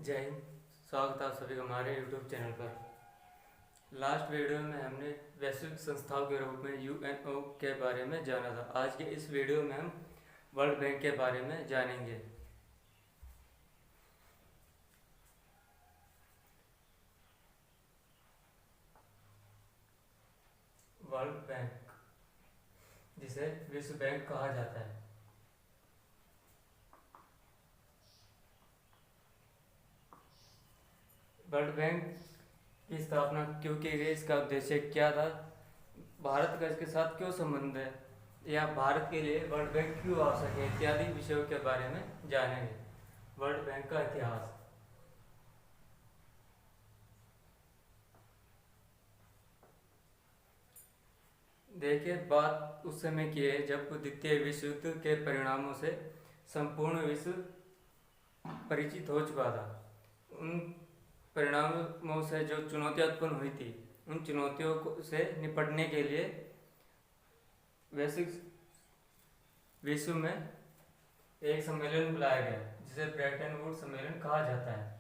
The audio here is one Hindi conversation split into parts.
जय हिंद। स्वागत है आप सभी का हमारे यूट्यूब चैनल पर। लास्ट वीडियो में हमने वैश्विक संस्थाओं के रूप में यूएनओ के बारे में जाना था। आज के इस वीडियो में हम वर्ल्ड बैंक के बारे में जानेंगे। वर्ल्ड बैंक, जिसे विश्व बैंक कहा जाता है, वर्ल्ड बैंक की स्थापना क्यों की गई, इसका उद्देश्य क्या था, भारत का इसके साथ क्यों संबंध है, या भारत के लिए वर्ल्ड बैंक क्यों आवश्यक है, इत्यादि विषयों के बारे में जानेंगे। वर्ल्ड बैंक का इतिहास। देखिए, बात उस समय की है जब द्वितीय विश्व युद्ध के परिणामों से संपूर्ण विश्व परिचित हो चुका था। उन परिणामों से जो चुनौतियां उत्पन्न हुई थी, उन चुनौतियों से निपटने के लिए वैश्विक विश्व में एक सम्मेलन बुलाया गया, जिसे ब्रेटन वुड्स सम्मेलन कहा जाता है।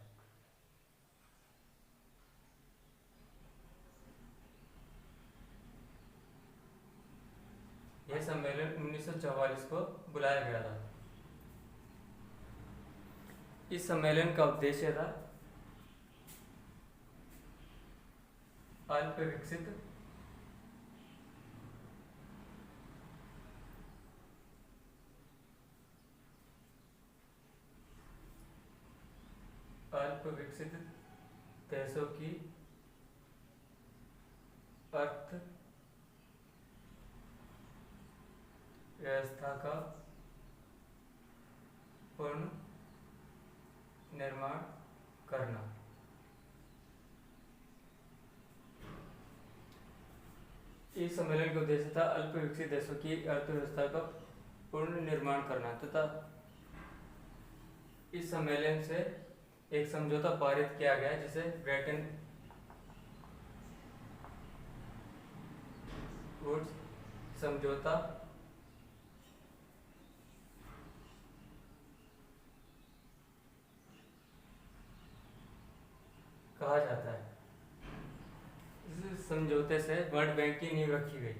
यह सम्मेलन 1944 को बुलाया गया था। इस सम्मेलन का उद्देश्य था अल्प विकसित देशों की अर्थ व्यवस्था का पूर्ण निर्माण करना। इस सम्मेलन का उद्देश्य था अल्प विकसित देशों की अर्थव्यवस्था का पूर्ण निर्माण करना तथा इस सम्मेलन से एक समझौता पारित किया गया, जिसे ब्रेटन वुड्स समझौता कहा जाता है। इस समझौते से वर्ल्ड बैंक की नींव रखी गई।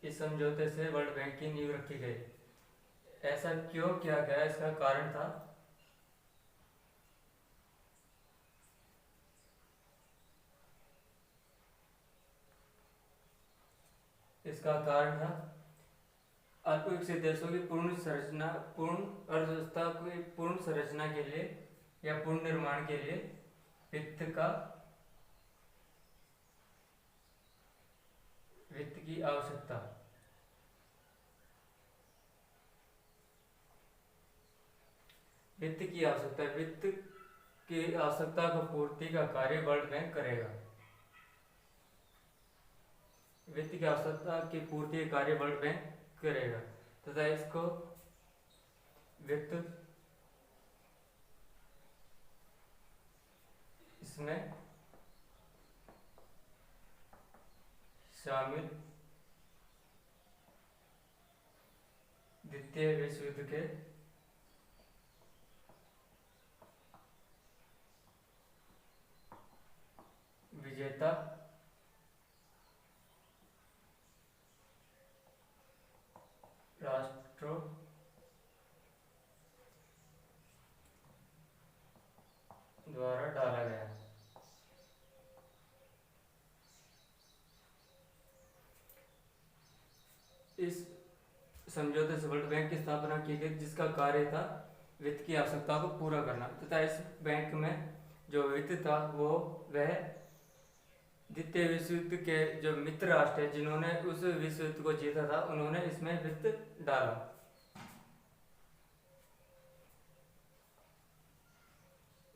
इस समझौते से वर्ल्ड बैंक की नींव रखी गई। ऐसा क्यों किया गया, इसका कारण था अल्प विकसित देशों की पूर्ण अर्थव्यवस्था की पूर्ण संरचना के लिए या पूर्ण निर्माण के लिए वित्त की आवश्यकता। वित्त की आवश्यकता को पूर्ति का कार्य वर्ल्ड बैंक करेगा। वित्त की आवश्यकता की पूर्ति का कार्य वर्ल्ड बैंक करेगा तथा इसको इसमें शामिल द्वितीय विश्व युद्ध के विजेता राष्ट्रों द्वारा डाला गया। इस समझौते से वर्ल्ड बैंक की स्थापना की गई, जिसका कार्य था वित्त की आवश्यकता को पूरा करना तथा इस बैंक में जो वित्त था वह द्वितीय विश्व युद्ध के जो मित्र राष्ट्र है, जिन्होंने उस विश्व युद्ध को जीता था, उन्होंने इसमें वित्त डाला।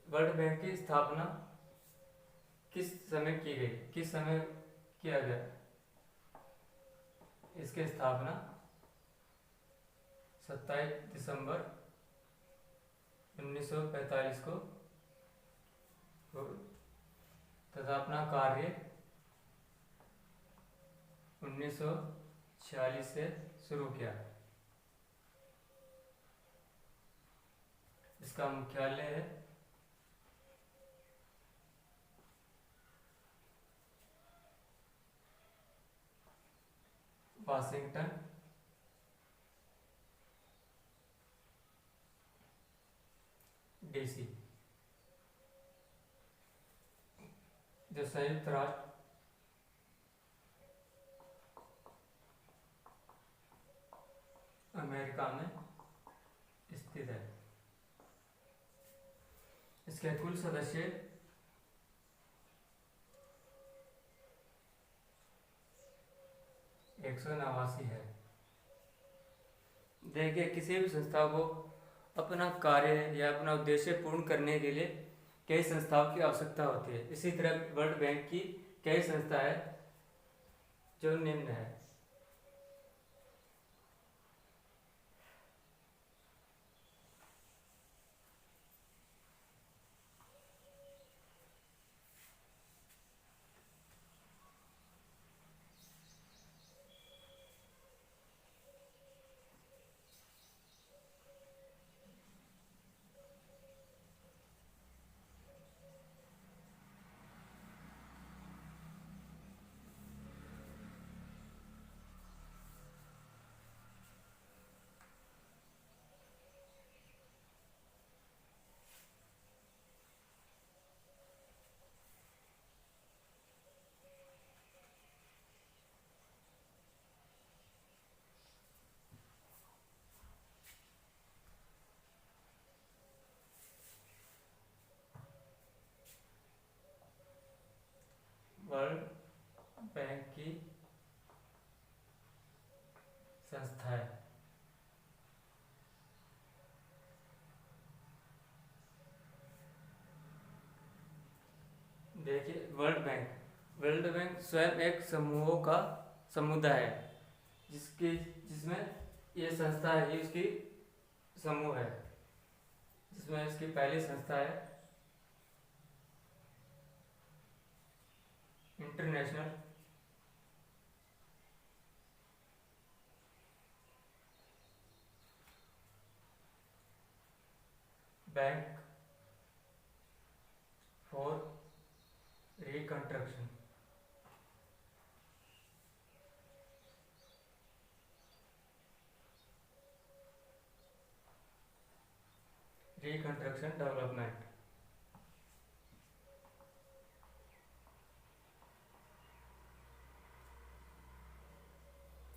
वर्ल्ड बैंक की स्थापना किस समय की गई, किस समय किया गया? इसकी स्थापना 27 दिसंबर 1945 को तथा अपना कार्य 1946 से शुरू किया। इसका मुख्यालय है वाशिंगटन डीसी। जो संयुक्त राष्ट्र अमेरिका में स्थित है। इसके कुल सदस्य 189 है। देखिए, किसी भी संस्था को अपना कार्य या अपना उद्देश्य पूर्ण करने के लिए कई संस्थाओं की आवश्यकता होती है। इसी तरह वर्ल्ड बैंक की कई संस्थाएं जो निम्न है। वर्ल्ड बैंक की संस्थाएं। देखिए, वर्ल्ड बैंक स्वयं एक समूहों का समुदाय है, जिसमें ये संस्था है, ये उसकी समूह है। जिसमें इसकी पहली संस्था है international bank for reconstruction. Reconstruction development,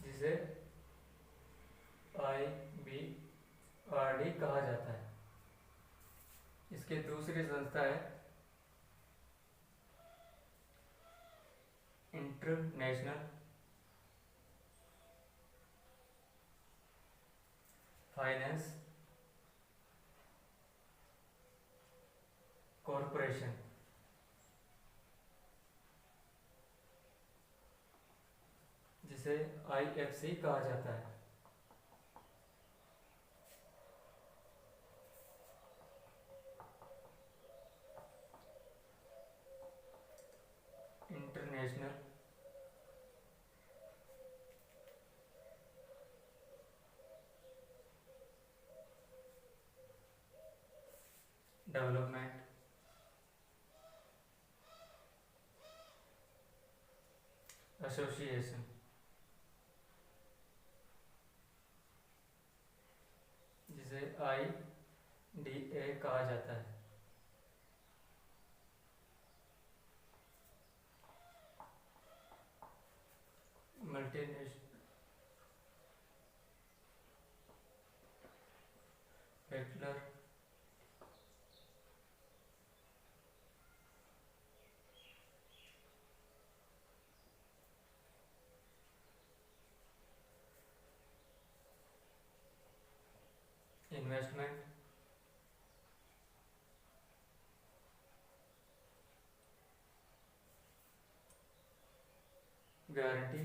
जिसे IBRD कहा जाता है। इसकी दूसरी संस्था है इंटरनेशनल फाइनेंस कॉरपोरेशन, जिसे IFC कहा जाता है। इंटरनेशनल डेवलपमेंट एसोसिएशन, जिसे IDA कहा जाता है। Multinational bachelor investment guarantee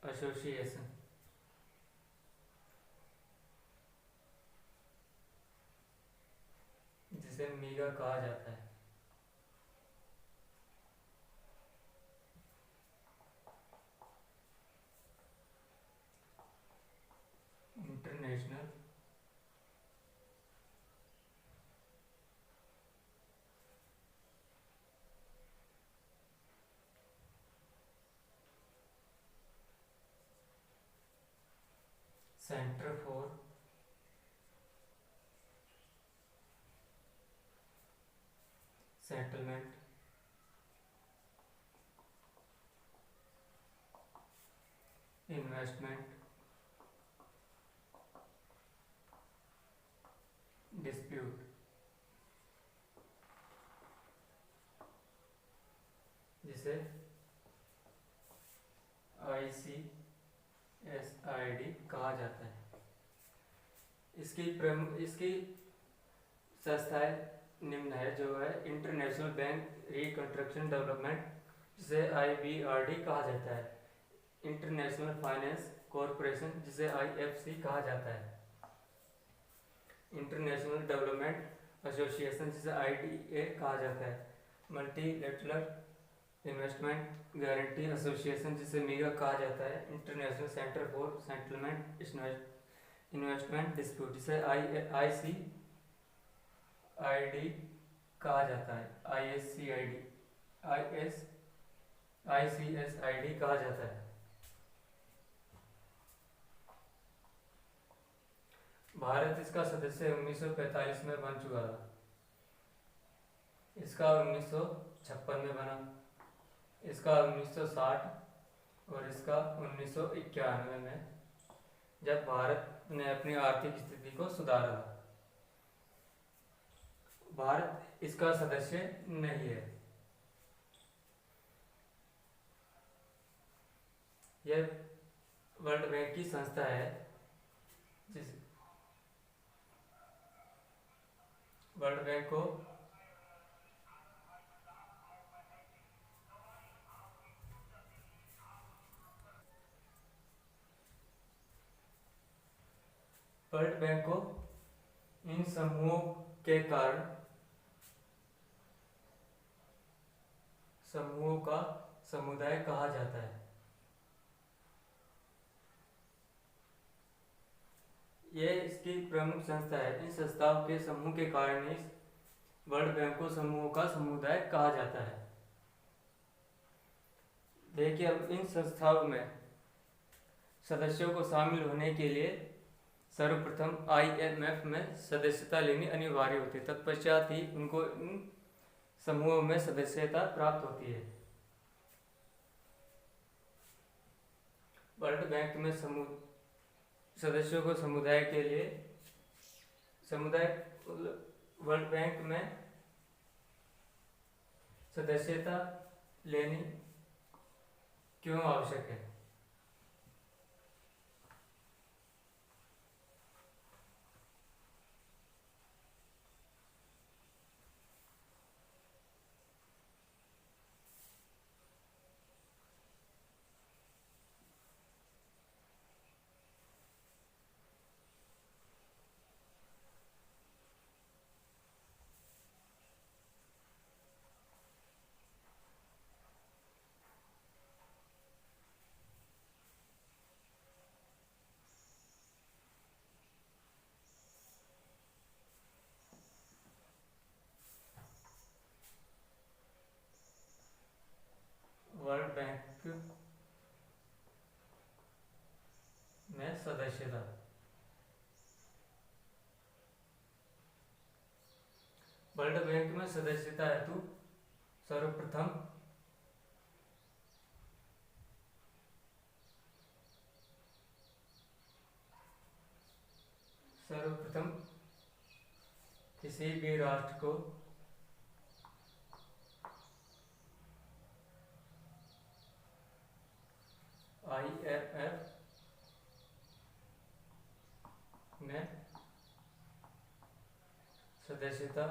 association. जिसे मीगा कहा जाता है। International centre for settlement investment dispute, जिसे ICSID कहा जाता है। इसकी संस्थाएं निम्न है, जो है इंटरनेशनल बैंक रिकंस्ट्रक्शन डेवलपमेंट, जिसे IBRD कहा जाता है। इंटरनेशनल फाइनेंस कॉरपोरेशन, जिसे IFC कहा जाता है। इंटरनेशनल डेवलपमेंट एसोसिएशन, जिसे IDA कहा जाता है। मल्टीलेटरल इन्वेस्टमेंट गारंटी एसोसिएशन, जिसे मीगा कहा जाता है। International centre for settlement investment dispute, जिसे ICSID कहा जाता है। ICSID कहा जाता है। भारत इसका सदस्य 1945 में बन चुका था। इसका 1956 में बना, इसका 1960 और इसका 1991 में, जब भारत ने अपनी आर्थिक स्थिति को सुधारा। भारत इसका सदस्य नहीं है। यह वर्ल्ड बैंक की संस्था है, जिस वर्ल्ड बैंक को इन समूहों के कारण समूहों का समुदाय कहा जाता है। यह इसकी प्रमुख संस्था है। इन संस्थाओं के समूह के कारण ही वर्ल्ड बैंक को समूहों का समुदाय कहा जाता है। देखिए, अब इन संस्थाओं में सदस्यों को शामिल होने के लिए सर्वप्रथम IMF में सदस्यता लेनी अनिवार्य होती है। तत्पश्चात ही उनको इन समूहों में सदस्यता प्राप्त होती है। वर्ल्ड बैंक में सदस्यों को समुदाय के लिए वर्ल्ड बैंक में सदस्यता लेनी क्यों आवश्यक है? वर्ल्ड बैंक में सदस्यता। वर्ल्ड बैंक में सदस्यता हेतु सर्वप्रथम किसी भी राष्ट्र को IMF में सदस्यता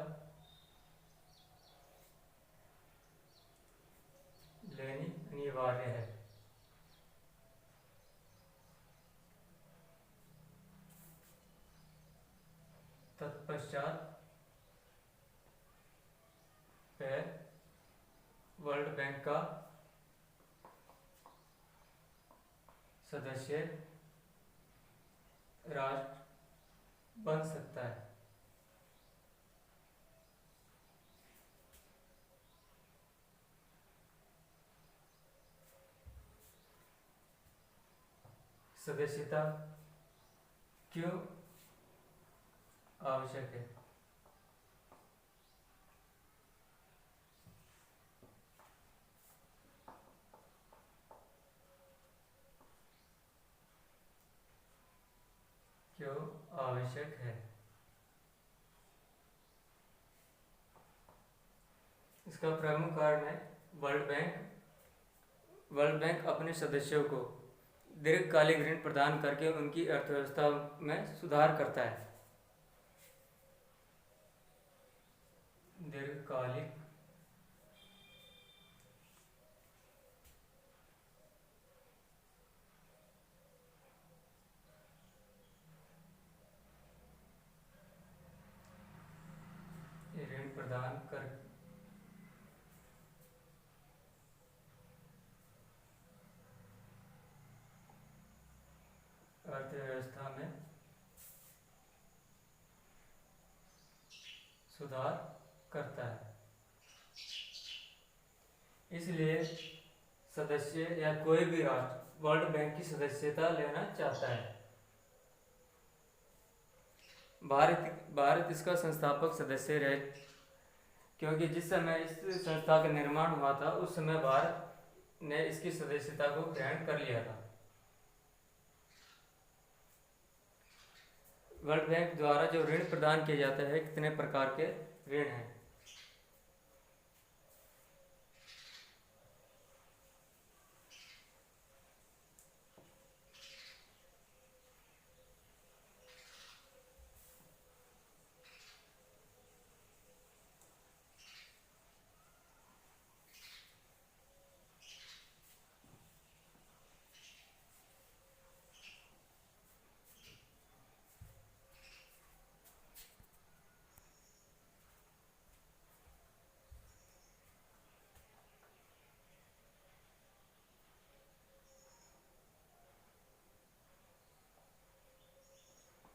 लेनी अनिवार्य है। तत्पश्चात वह वर्ल्ड बैंक का सदस्य राष्ट्र बन सकता है। सदस्यता क्यों आवश्यक है? क्यों आवश्यक है? इसका प्रमुख कारण है वर्ल्ड बैंक अपने सदस्यों को दीर्घकालिक ऋण प्रदान करके उनकी अर्थव्यवस्था में सुधार करता है। दीर्घकालिक ऋण प्रदान कर अर्थव्यवस्था में सुधार करता है। इसलिए सदस्य या कोई भी राष्ट्र वर्ल्ड बैंक की सदस्यता लेना चाहता है। भारत इसका संस्थापक सदस्य रहे, क्योंकि जिस समय इस संस्था का निर्माण हुआ था उस समय भारत ने इसकी सदस्यता को ग्रहण कर लिया था। वर्ल्ड बैंक द्वारा जो ऋण प्रदान किया जाता है, कितने प्रकार के ऋण हैं?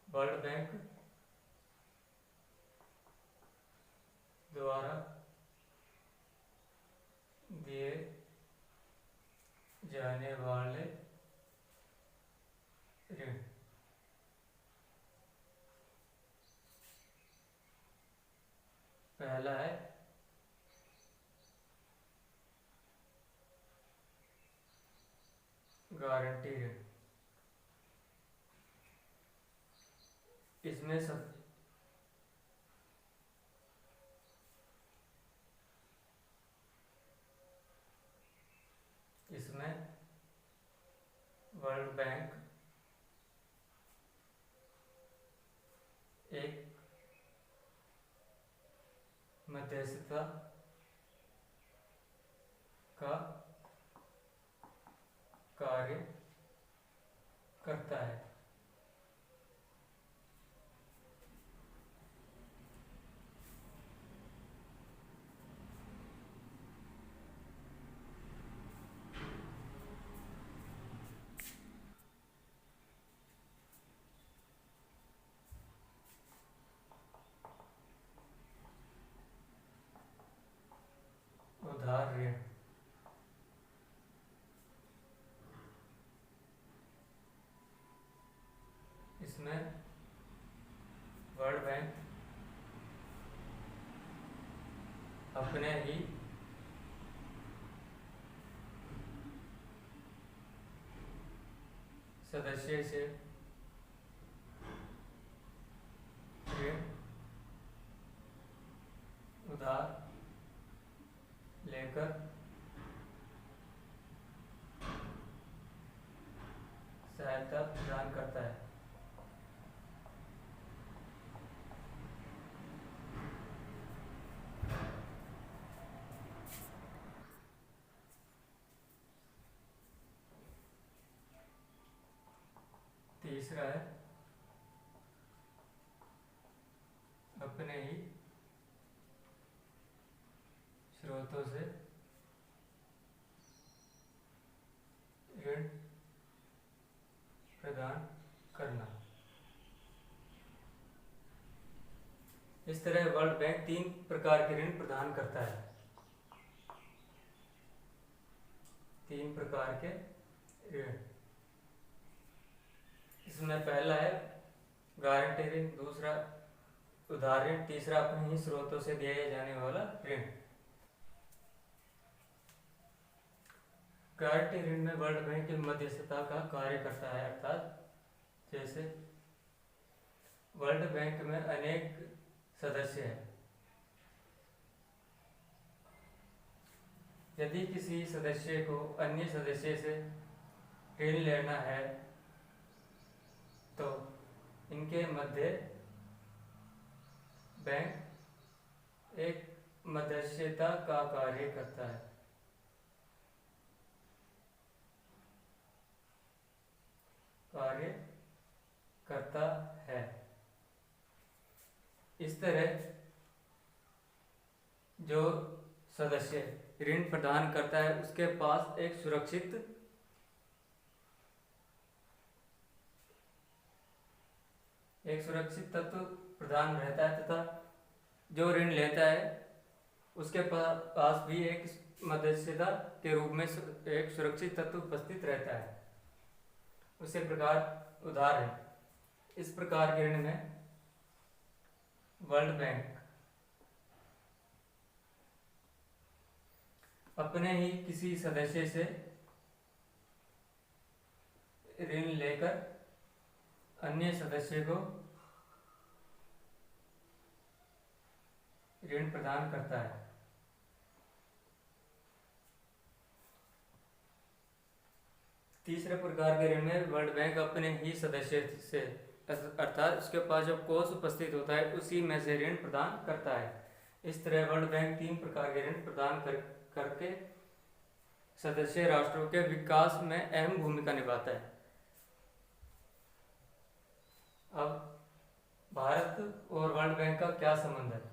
वर्ल्ड बैंक द्वारा दिए जाने वाले ऋण पहला है गारंटी ऋण। इसमें वर्ल्ड बैंक एक मध्यस्थता का कार्य करता है। उधार ऋण इसमें वर्ल्ड बैंक अपने ही सदस्य से ऋण उधार लेकर सहायता प्रदान करता है। तीसरा है अपने ही स्रोतों से ऋण प्रदान करना। इस तरह वर्ल्ड बैंक 3 प्रकार के ऋण प्रदान करता है। 3 प्रकार के ऋण। इसमें पहला है गारंटी ऋण, दूसरा उधार ऋण, तीसरा अपने ही स्रोतों से दिया जाने वाला ऋण। गारंटी ऋण में वर्ल्ड बैंक की मध्यस्थता का कार्य करता है, अर्थात जैसे वर्ल्ड बैंक में अनेक सदस्य हैं। यदि किसी सदस्य को अन्य सदस्य से ऋण लेना है तो इनके मध्य बैंक एक मध्यस्थता का कार्य करता है। इस तरह जो सदस्य ऋण प्रदान करता है उसके पास एक सुरक्षित तत्व प्रदान रहता है तथा जो ऋण लेता है उसके पास भी एक मध्यस्थता के रूप में एक सुरक्षित तत्व उपस्थित रहता है। उसी प्रकार उधार ऋण। इस प्रकार के ऋण में वर्ल्ड बैंक अपने ही किसी सदस्य से ऋण लेकर अन्य सदस्य को ऋण प्रदान करता है। तीसरे प्रकार के ऋण में वर्ल्ड बैंक अपने ही सदस्य से अर्थात उसके पास जो कोष उपस्थित होता है उसी में से ऋण प्रदान करता है। इस तरह वर्ल्ड बैंक 3 प्रकार के ऋण प्रदान करके सदस्य राष्ट्रों के विकास में अहम भूमिका निभाता है। अब भारत और वर्ल्ड बैंक का क्या संबंध है?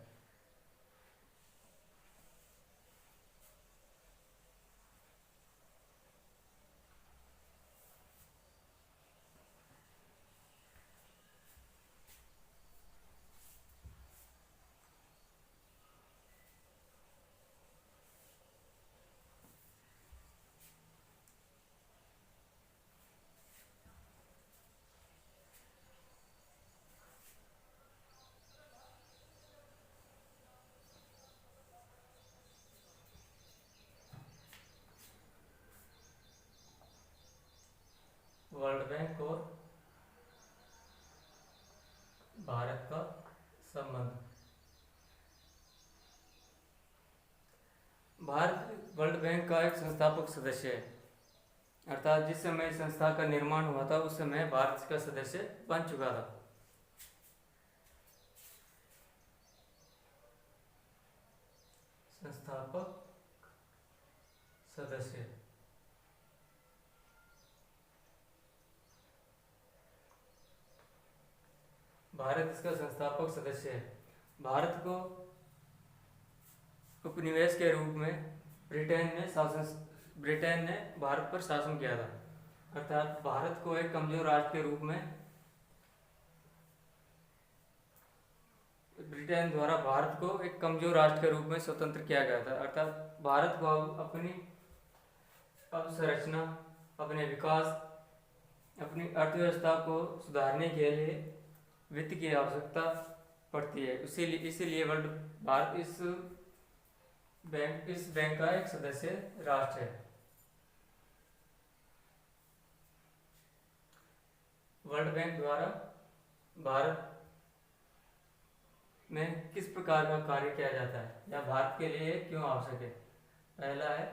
वर्ल्ड बैंक और भारत का संबंध। भारत वर्ल्ड बैंक का एक संस्थापक सदस्य है, अर्थात जिस समय संस्था का निर्माण हुआ था उस समय भारत का सदस्य बन चुका था। संस्थापक सदस्य भारत इसका संस्थापक सदस्य है। भारत को उपनिवेश के रूप में ब्रिटेन ने भारत पर शासन किया था, अर्थात भारत को एक कमजोर राष्ट्र के रूप में ब्रिटेन द्वारा भारत को एक कमजोर राष्ट्र के रूप में स्वतंत्र किया गया था। अर्थात भारत को अपनी अवसंरचना, अपने विकास, अपनी अर्थव्यवस्था को सुधारने के लिए वित्त की आवश्यकता पड़ती है। इसीलिए भारत इस बैंक का एक सदस्य राष्ट्र है। वर्ल्ड बैंक द्वारा भारत में किस प्रकार का कार्य किया जाता है या भारत के लिए क्यों आवश्यक है? पहला है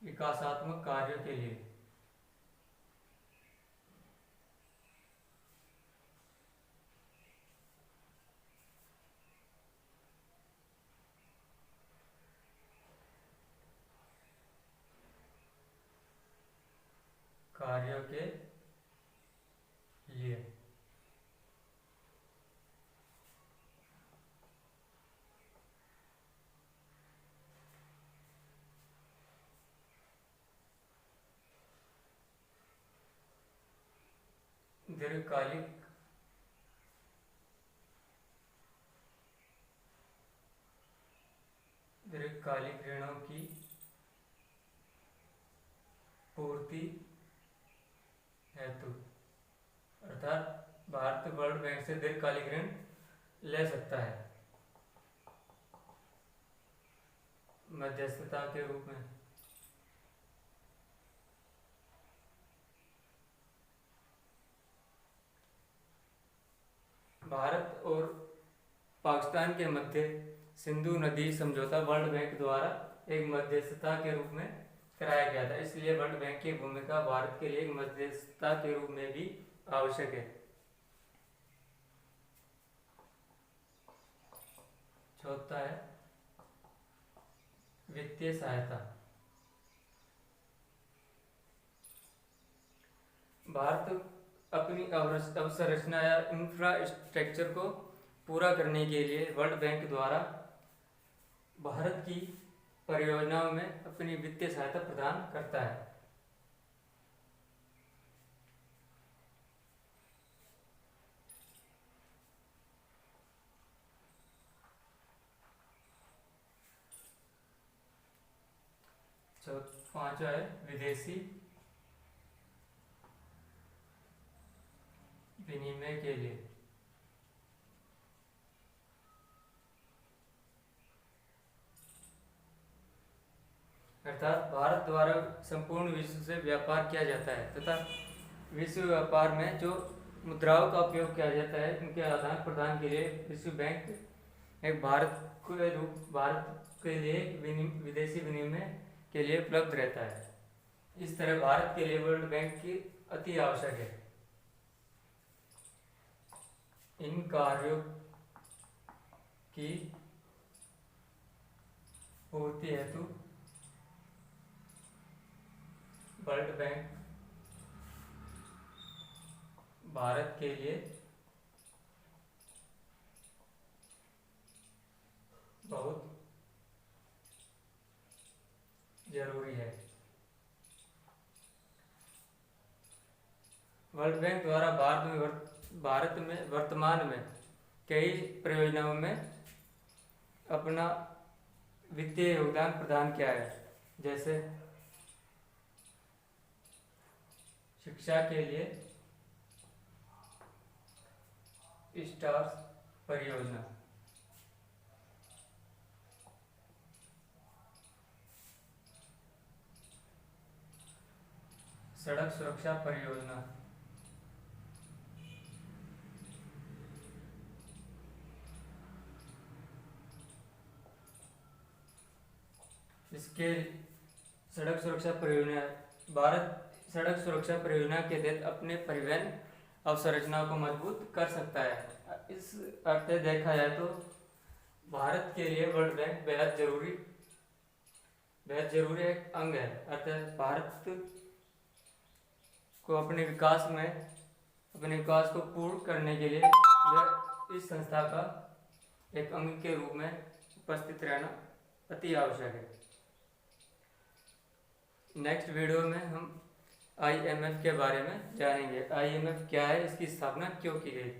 विकासात्मक कार्यों के लिए। कार्यों के लिए दीर्घकालिक ऋणों की पूर्ति हेतु, अर्थात भारत वर्ल्ड बैंक से दीर्घकालिक ऋण ले सकता है मध्यस्थता के रूप में। भारत और पाकिस्तान के मध्य सिंधु नदी समझौता वर्ल्ड बैंक द्वारा एक मध्यस्थता के रूप में कराया गया था, इसलिए वर्ल्ड बैंक की भूमिका भारत के लिए एक मध्यस्थता के रूप में भी आवश्यक है। चौथा है वित्तीय सहायता। भारत अपनी अवसंरचना या इंफ्रास्ट्रक्चर को पूरा करने के लिए वर्ल्ड बैंक द्वारा भारत की परियोजनाओं में अपनी वित्तीय सहायता प्रदान करता है। पांचवा है विदेशी विनिमय के लिए, अर्थात भारत द्वारा संपूर्ण विश्व से व्यापार किया जाता है तथा विश्व व्यापार में जो मुद्राओं का उपयोग किया जाता है उनके आदान प्रदान के लिए विश्व बैंक एक भारत के लिए विदेशी विनिमय के लिए उपलब्ध रहता है। इस तरह भारत के लिए वर्ल्ड बैंक की अति आवश्यक है। इन कार्यों की पूर्ति हेतु वर्ल्ड बैंक भारत के लिए बहुत जरूरी है। वर्ल्ड बैंक द्वारा भारत में वर्तमान में कई परियोजनाओं में अपना वित्तीय योगदान प्रदान किया है, जैसे शिक्षा के लिए स्टार्स परियोजना, सड़क सुरक्षा परियोजना, इसके सड़क सुरक्षा परियोजना भारत सड़क सुरक्षा परियोजना के तहत अपने परिवहन अवसंरचना को मजबूत कर सकता है। इस अर्थ से देखा जाए तो भारत के लिए वर्ल्ड बैंक बेहद जरूरी एक अंग है। अर्थात भारत को अपने विकास को पूर्ण करने के लिए वह इस संस्था का एक अंग के रूप में उपस्थित रहना अति आवश्यक है। नेक्स्ट वीडियो में हम IMF के बारे में जानेंगे। IMF क्या है, इसकी स्थापना क्यों की गई।